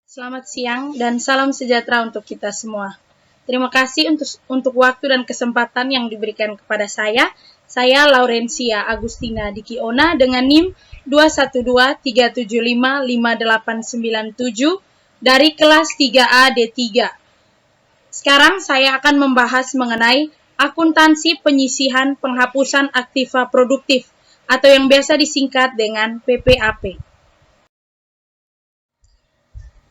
Selamat siang dan salam sejahtera untuk kita semua. Terima kasih untuk waktu dan kesempatan yang diberikan kepada saya. Saya Laurencia Agustina Dikiona dengan NIM 21237558897 dari kelas 3A D3. Sekarang saya akan membahas mengenai akuntansi penyisihan penghapusan aktiva produktif atau yang biasa disingkat dengan PPAP.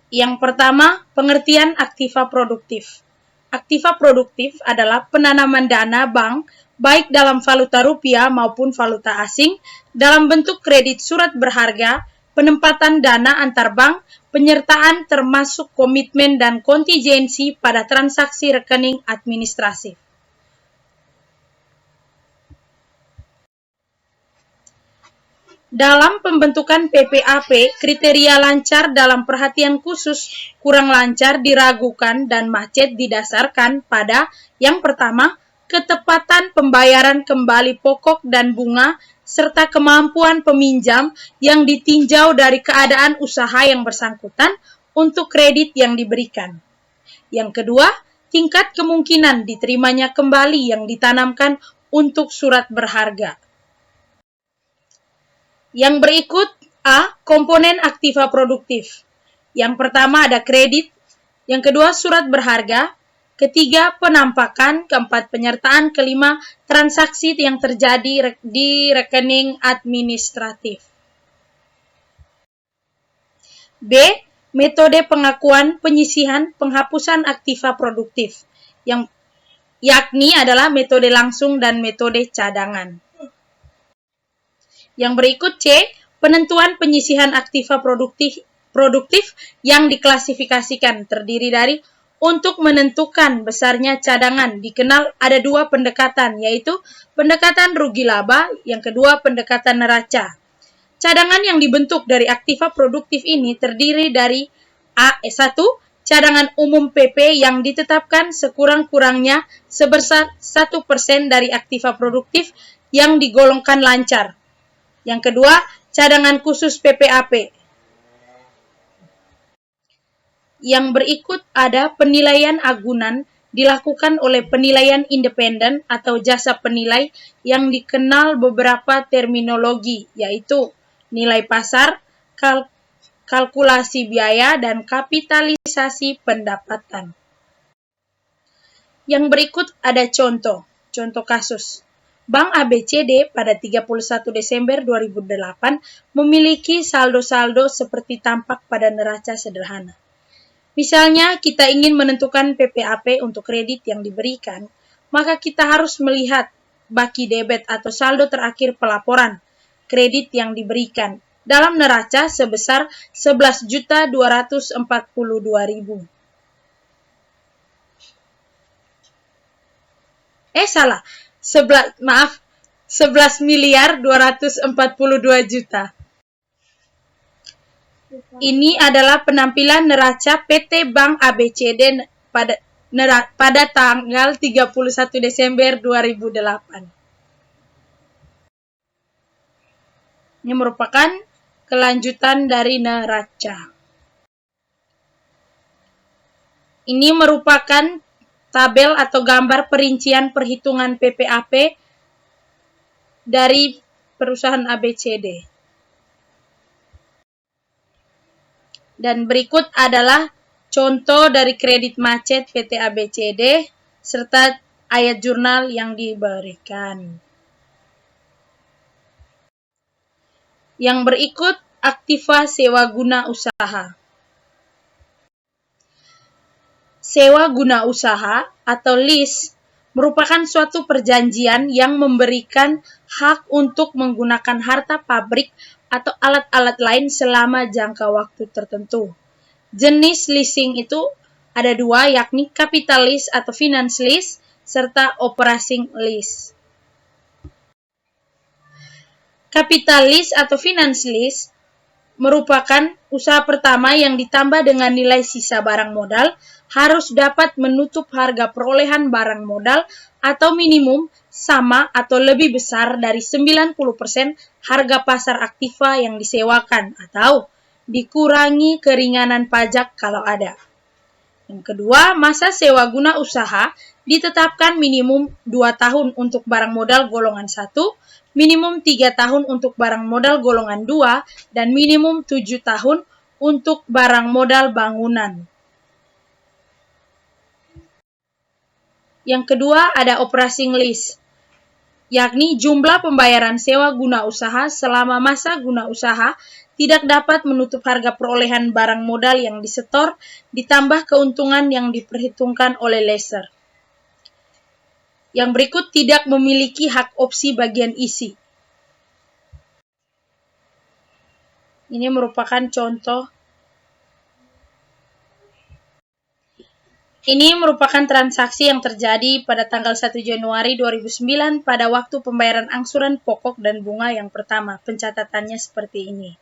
Yang pertama, pengertian aktiva produktif. Aktiva produktif adalah penanaman dana bank, baik dalam valuta rupiah maupun valuta asing, dalam bentuk kredit surat berharga, penempatan dana antar bank, penyertaan termasuk komitmen dan kontingensi pada transaksi rekening administrasi. Dalam pembentukan PPAP, kriteria lancar dalam perhatian khusus, kurang lancar, diragukan, dan macet didasarkan pada yang pertama, ketepatan pembayaran kembali pokok dan bunga, serta kemampuan peminjam yang ditinjau dari keadaan usaha yang bersangkutan untuk kredit yang diberikan. Yang kedua, tingkat kemungkinan diterimanya kembali yang ditanamkan untuk surat berharga. Yang berikut A. Komponen aktiva produktif. Yang pertama ada kredit, yang kedua surat berharga, ketiga penampakan, keempat penyertaan, kelima transaksi yang terjadi di rekening administratif. B. Metode pengakuan penyisihan penghapusan aktiva produktif, yang yakni adalah metode langsung dan metode cadangan. Yang berikut C. Penentuan penyisihan aktiva produktif yang diklasifikasikan terdiri dari untuk menentukan besarnya cadangan dikenal ada dua pendekatan, yaitu pendekatan rugi laba, yang kedua pendekatan neraca. Cadangan yang dibentuk dari aktiva produktif ini terdiri dari A1. Cadangan umum PP yang ditetapkan sekurang-kurangnya sebesar 1% dari aktiva produktif yang digolongkan lancar. Yang kedua, cadangan khusus PPAP. Yang berikut ada penilaian agunan dilakukan oleh penilaian independen atau jasa penilai yang dikenal beberapa terminologi, yaitu nilai pasar, kalkulasi biaya, dan kapitalisasi pendapatan. Yang berikut ada contoh kasus. Bank ABCD pada 31 Desember 2008 memiliki saldo-saldo seperti tampak pada neraca sederhana. Misalnya, kita ingin menentukan PPAP untuk kredit yang diberikan, maka kita harus melihat baki debit atau saldo terakhir pelaporan kredit yang diberikan dalam neraca sebesar 11.242.000. Salah. 11.242.000.000. Ini adalah penampilan neraca PT Bank ABCD pada tanggal 31 Desember 2008. Ini merupakan kelanjutan dari neraca. Ini merupakan tabel atau gambar perincian perhitungan PPAP dari perusahaan ABCD. Dan berikut adalah contoh dari kredit macet PT ABCD serta ayat jurnal yang diberikan. Yang berikut aktiva sewa guna usaha. Sewa guna usaha atau lease merupakan suatu perjanjian yang memberikan hak untuk menggunakan harta pabrik atau alat-alat lain selama jangka waktu tertentu. Jenis leasing itu ada dua, yakni capital lease atau finance lease, serta operating lease. Capital lease atau finance lease merupakan usaha pertama yang ditambah dengan nilai sisa barang modal, harus dapat menutup harga perolehan barang modal atau minimum sama atau lebih besar dari 90% harga pasar aktiva yang disewakan atau dikurangi keringanan pajak kalau ada. Yang kedua, masa sewa guna usaha ditetapkan minimum 2 tahun untuk barang modal golongan 1, minimum 3 tahun untuk barang modal golongan 2, dan minimum 7 tahun untuk barang modal bangunan. Yang kedua, ada operating lease, yakni jumlah pembayaran sewa guna usaha selama masa guna usaha tidak dapat menutup harga perolehan barang modal yang disetor ditambah keuntungan yang diperhitungkan oleh lessor. Yang berikut tidak memiliki hak opsi bagian isi. Ini merupakan contoh. Ini merupakan transaksi yang terjadi pada tanggal 1 Januari 2009 pada waktu pembayaran angsuran pokok dan bunga yang pertama. Pencatatannya seperti ini.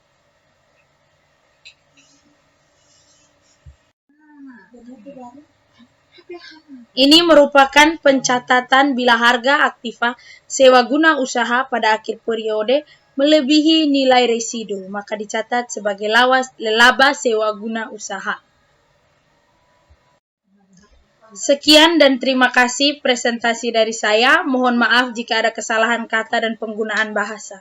Ini merupakan pencatatan bila harga aktiva sewa guna usaha pada akhir periode melebihi nilai residu, maka dicatat sebagai laba sewa guna usaha. Sekian dan terima kasih presentasi dari saya. Mohon maaf jika ada kesalahan kata dan penggunaan bahasa.